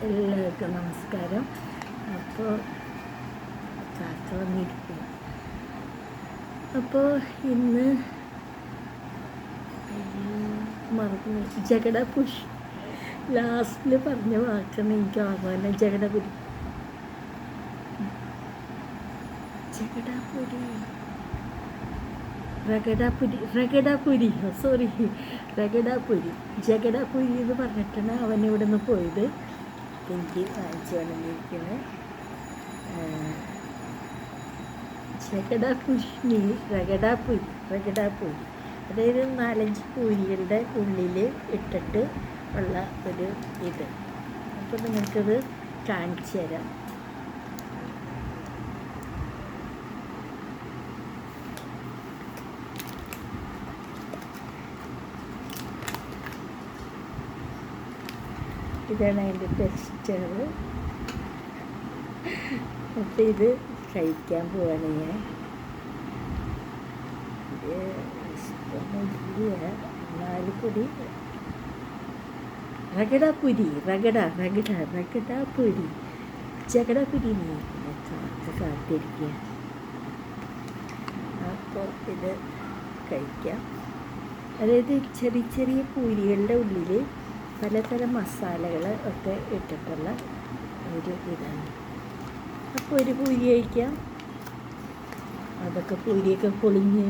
എല്ലാവർക്കും നമസ്കാരം. അപ്പോൾ കാക്ക വന്നിരിക്കും. അപ്പോൾ ഇന്ന് മറന്നു ജഗടപുരി ലാസ്റ്റിൽ പറഞ്ഞ വാക്കാണ് എനിക്ക് ഓർമ്മ തന്നെ. ജഗടപുരി ജഗടാപുരി എന്ന് പറഞ്ഞിട്ടാണ് അവൻ ഇവിടെ നിന്ന് പോയത്. എനിക്ക് വാങ്ങിച്ചു വന്നിരിക്കുന്നത് റഗഡാപുരി അതായത് 4-5 പൂരികളുടെ ഉള്ളിൽ ഇട്ടിട്ട് ഉള്ള ഒരു ഇത്. അപ്പോൾ നിങ്ങൾക്കത് കാണിച്ചു തരാം. ഇതാണ് അതിൻ്റെ ടെക്സ്ചർ. അപ്പോൾ ഇത് കഴിക്കാൻ പോവാണ് ഞാൻ. ഇത് ഇഷ്ടമില്ല എന്നാലും കൂടി റഗഡാപുരി ജഗടപുരി കാത്തിരിക്കുക. അപ്പോൾ ഇത് കഴിക്കാം. അതായത് ചെറിയ ചെറിയ പൂരികളുടെ ഉള്ളിൽ പലതരം മസാലകൾ ഒക്കെ ഇട്ടിട്ടുള്ള ഒരു ഇതാണ്. അപ്പോൾ ഒരു പൂരി കഴിക്കാം. അതൊക്കെ പൂരിയൊക്കെ പൊളിഞ്ഞ്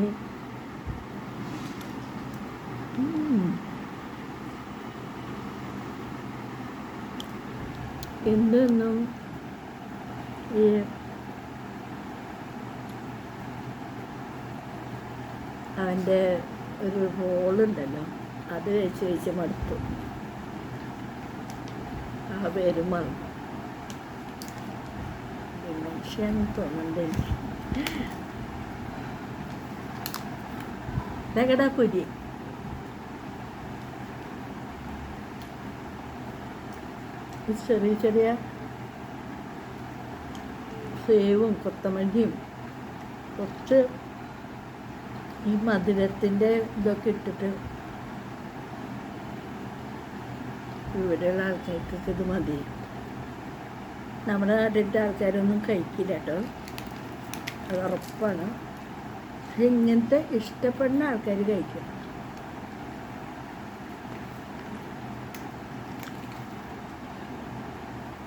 എന്തൊന്നും ഈ അവൻ്റെ ഒരു റോളുണ്ടല്ലോ, അത് വെച്ച് മടുത്തു. ആ പേര് മറന്നു. മനുഷ്യൻ തോന്നുന്നുണ്ട്. റഗഡാപുരി ചെറിയ ചെറിയ സേവും കൊത്തമല്ലിയും കുറച്ച് ഈ മധുരത്തിൻ്റെ ഇതൊക്കെ ഇട്ടിട്ട് ഇവിടെയുള്ള ആൾക്കാർക്കൊക്കെ ഇത് മതി. നമ്മുടെ നാട്ടിലത്തെ ആൾക്കാരൊന്നും കഴിക്കില്ല കേട്ടോ, അത് ഉറപ്പാണ്. പക്ഷെ ഇങ്ങനത്തെ ഇഷ്ടപ്പെടുന്ന ആൾക്കാർ കഴിക്കും.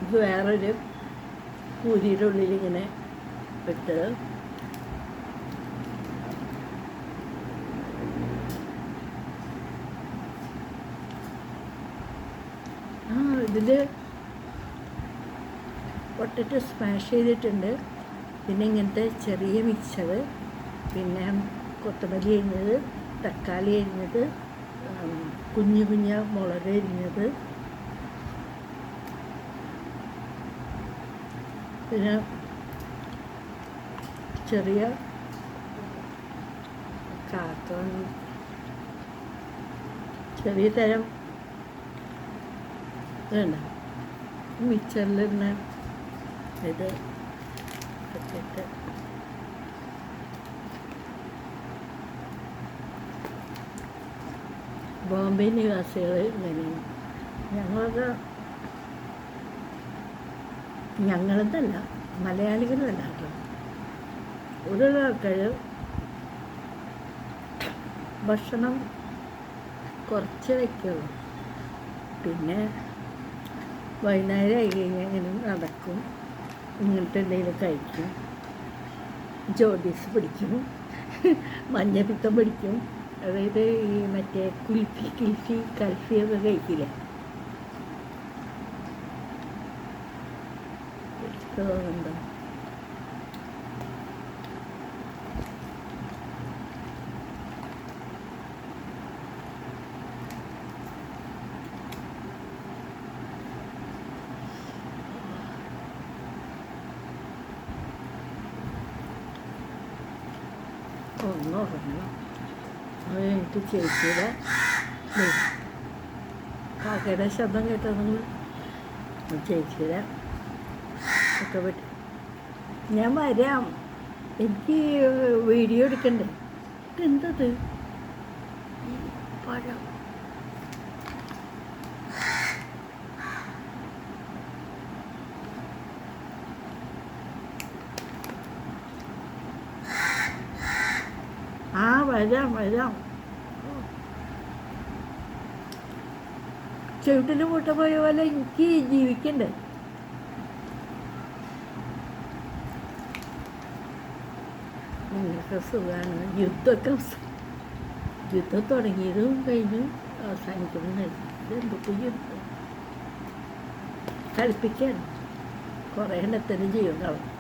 ഇത് വേറൊരു പൂരിയുടെ ഉള്ളിൽ ഇങ്ങനെ ഇട്ട് ഇതിൽ പൊട്ടറ്റോ സ്മാഷ് ചെയ്തിട്ടുണ്ട്. പിന്നെ ഇങ്ങനത്തെ ചെറിയ മിക്സർ, പിന്നെ കൊത്തമല്ലി അരിഞ്ഞത്, തക്കാളി അരിഞ്ഞത്, കുഞ്ഞു മുളക് അരിഞ്ഞത്, പിന്നെ ചെറിയ ചെറിയ തരം ഇതുണ്ട് മിക്സറിലിരുന്ന ഇത് ഇട്ടിട്ട് ബോംബെ നിവാസികൾ ഇങ്ങനെയാണ്. ഞങ്ങളതല്ല, മലയാളികളല്ല കേട്ടോ. ഓരോരോ ആൾക്കാർ ഭക്ഷണം കുറച്ച് വയ്ക്കുള്ളൂ. പിന്നെ വൈകുന്നേരം ആയി കഴിഞ്ഞാൽ ഇങ്ങനെ നടക്കും, ഇങ്ങനത്തെ എന്തെങ്കിലും കഴിക്കും, ജോഡീസ് പിടിക്കും, മഞ്ഞപ്പിത്തം പിടിക്കും. അതായത് ഈ മറ്റേ കൽഫിയൊക്കെ കഴിക്കില്ലേ, തോന്നുന്നുണ്ടോ? ഒന്നുറങ്ങണം. അത് എനിക്ക് ചേച്ചിയുടെ കാക്കയുടെ ശബ്ദം കേട്ടത് നിങ്ങൾ ചേച്ചിയുടെ ഒക്കെ പറ്റി. ഞാൻ വരാം, എനിക്ക് വീഡിയോ എടുക്കണ്ടേ. എന്തത് പഴം വരാം. ചുവട്ടിൽ മുട്ട പോയ പോലെ എനിക്ക് ജീവിക്കണ്ടേ. നിങ്ങൾക്ക് സുഖമാണ്. യുദ്ധം തുടങ്ങിയതും കഴിഞ്ഞു, അവസാനിക്കുന്നതും കഴിഞ്ഞു. ഇതെന്തൊക്കെ യുദ്ധം കളിപ്പിക്കാൻ കുറേ എണ്ണത്തിന് ജീവൻ കളഞ്ഞു.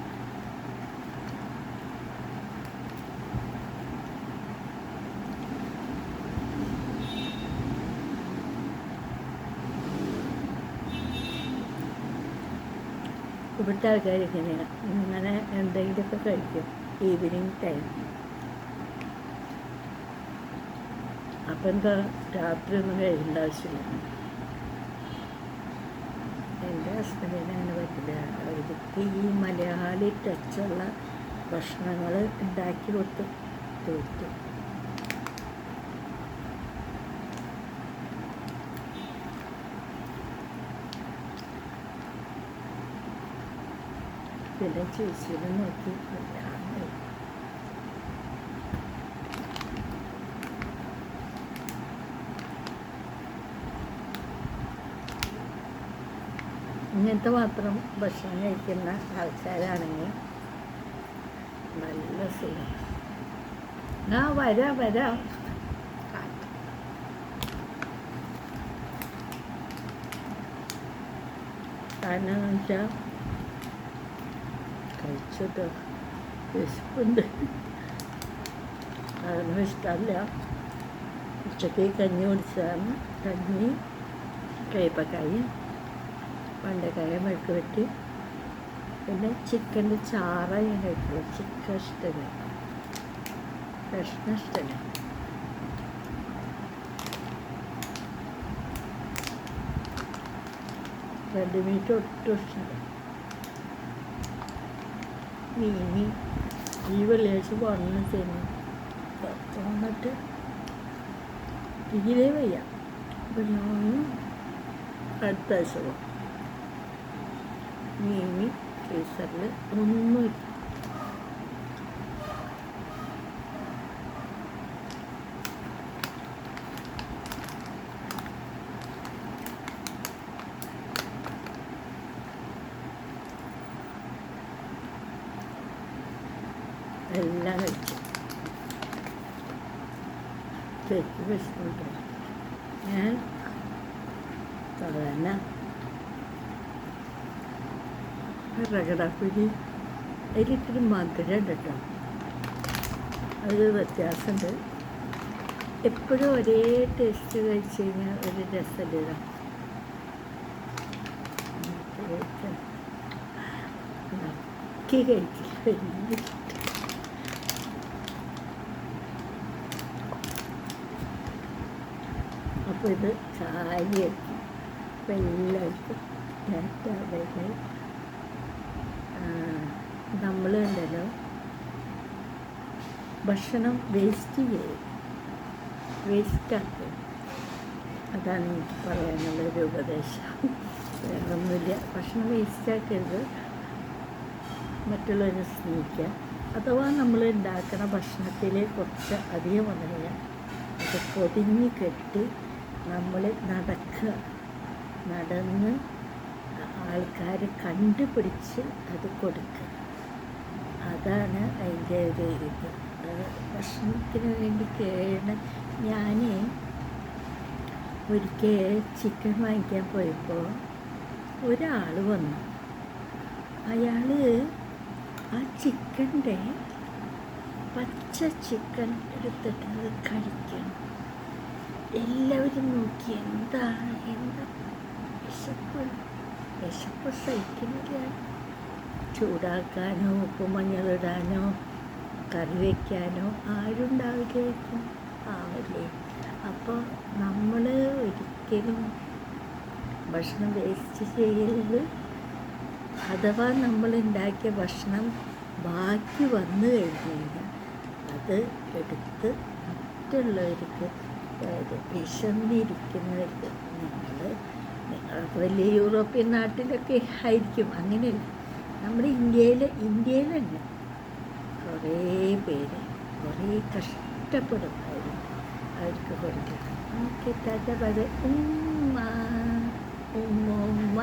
ഇവിടുത്തെ ആൾക്കാർ ഇങ്ങനെയാണ്, ഇങ്ങനെ എന്തെങ്കിലുമൊക്കെ കഴിക്കും ഈവനിങ് ടൈം. അപ്പം എന്താ രാത്രി ഒന്നും കഴിക്കേണ്ട ആവശ്യമില്ല. എൻ്റെ ഹസ്ബൻഡിന് അങ്ങനെ പറ്റില്ല. അവർക്ക് ഈ മലയാളി ടച്ചുള്ള ഭക്ഷണങ്ങൾ ഉണ്ടാക്കി കൊടുത്ത് തീർത്തു. പിന്നെ ചേച്ചിനെ നോക്കി ഇങ്ങനത്തെ മാത്രം ഭക്ഷണം കഴിക്കുന്ന ആൾക്കാരാണെങ്കിൽ നല്ല സുഖം. വരാം. കാരണം എന്ന് വെച്ചാൽ കഴിച്ചിട്ട് വിശപ്പുണ്ട്, അതൊന്നും ഇഷ്ടമല്ല. ഉച്ചക്ക് കഞ്ഞി കുടിച്ചാണ്. കഞ്ഞി, കയ്പക്കായി, പണ്ടക്കായ മെഴുക്ക് വെട്ടി, പിന്നെ ചിക്കൻ്റെ ചാറ ഞാൻ കഴിക്കുള്ളൂ. ചിക്കൻ ഇഷ്ടമില്ല, കഷ്ണം ഇഷ്ടമില്ല. റെഡ് മീറ്റ് ഒട്ടും ഇഷ്ടമില്ല. മീനി ഈ വെള്ളിയാഴ്ച പോകണമെന്ന് ചെയ്യുന്നു. വന്നിട്ട് തീരെ വയ്യ. അപ്പം ഞാൻ അടുത്ത ആഴ്ച പോകും. മീനി ഫ്രീസറിൽ ഒന്നുമില്ല. എല്ലാം കഴിച്ചു. ശരിക്കും വിഷമമുണ്ട്. ഞാൻ സാധാരണ റഗടാപ്പിടി അതിലിത്തിരി മധുരം ഉണ്ട് കേട്ടോ. അത് വ്യത്യാസമുണ്ട്. എപ്പോഴും ഒരേ ടേസ്റ്റ് കഴിച്ച് കഴിഞ്ഞാൽ ഒരു രസമില്ല. നക്കി കഴിക്കില്ല, വലിയ ഇഷ്ടം. അപ്പോൾ ഇത് ചായയാക്കി അപ്പം എല്ലാവർക്കും ബൈ. നമ്മൾ ഉണ്ടല്ലോ ഭക്ഷണം വേസ്റ്റാക്കും. അതാണ് എനിക്ക് പറയാനുള്ളൊരു ഉപദേശം. വേറൊന്നുമില്ല. ഭക്ഷണം വേസ്റ്റാക്കരുത്, മറ്റുള്ളവരെ സ്നേഹിക്കുക. അഥവാ നമ്മൾ ഉണ്ടാക്കുന്ന ഭക്ഷണത്തിൽ കുറച്ച് അധികം വന്നില്ല, അത് പൊതിഞ്ഞ് കെട്ടി നമ്മൾ നടന്ന് ആൾക്കാർ കണ്ടുപിടിച്ച് അത് കൊടുക്കുക. അതാണ് അതിൻ്റെ ഒരു ഇത്. ഭക്ഷണത്തിന് വേണ്ടി ഞാൻ ഒരിക്കൽ ചിക്കൻ വാങ്ങിക്കാൻ പോയപ്പോൾ ഒരാൾ വന്നു. അയാൾ ആ ചിക്കൻ്റെ പച്ച ചിക്കൻ എടുത്തിട്ട് അത് കഴിക്കണം. എല്ലാവരും നോക്കി എന്താ വിശപ്പ് സഹിക്കുന്നില്ല. ചൂടാക്കാനോ ഉപ്പുമഞ്ഞളിടാനോ കറി വയ്ക്കാനോ ആരുണ്ടാവില്ലായിരിക്കും. ആവല്ലേ. അപ്പോൾ നമ്മൾ ഒരിക്കലും ഭക്ഷണം വേസ്റ്റ് ചെയ്യരുത്. അഥവാ നമ്മൾ ഉണ്ടാക്കിയ ഭക്ഷണം ബാക്കി വന്നു കഴിഞ്ഞ് കഴിഞ്ഞാൽ അത് എടുത്ത് മറ്റുള്ളവർക്ക്, അതായത് വിശന്നിരിക്കുന്നവർക്ക്, നിങ്ങളൊക്കെ വലിയ യൂറോപ്യൻ നാട്ടിലൊക്കെ ആയിരിക്കും, അങ്ങനെയല്ല. നമ്മുടെ ഇന്ത്യയിൽ തന്നെ കുറേ പേര് കുറേ ഇഷ്ടപ്പെടുന്നതായിരിക്കും അവർക്ക് കൊടുക്കുക. Okay, Tata bye bye. ഉമ്മ ഉമ്മ ഉമ്മ.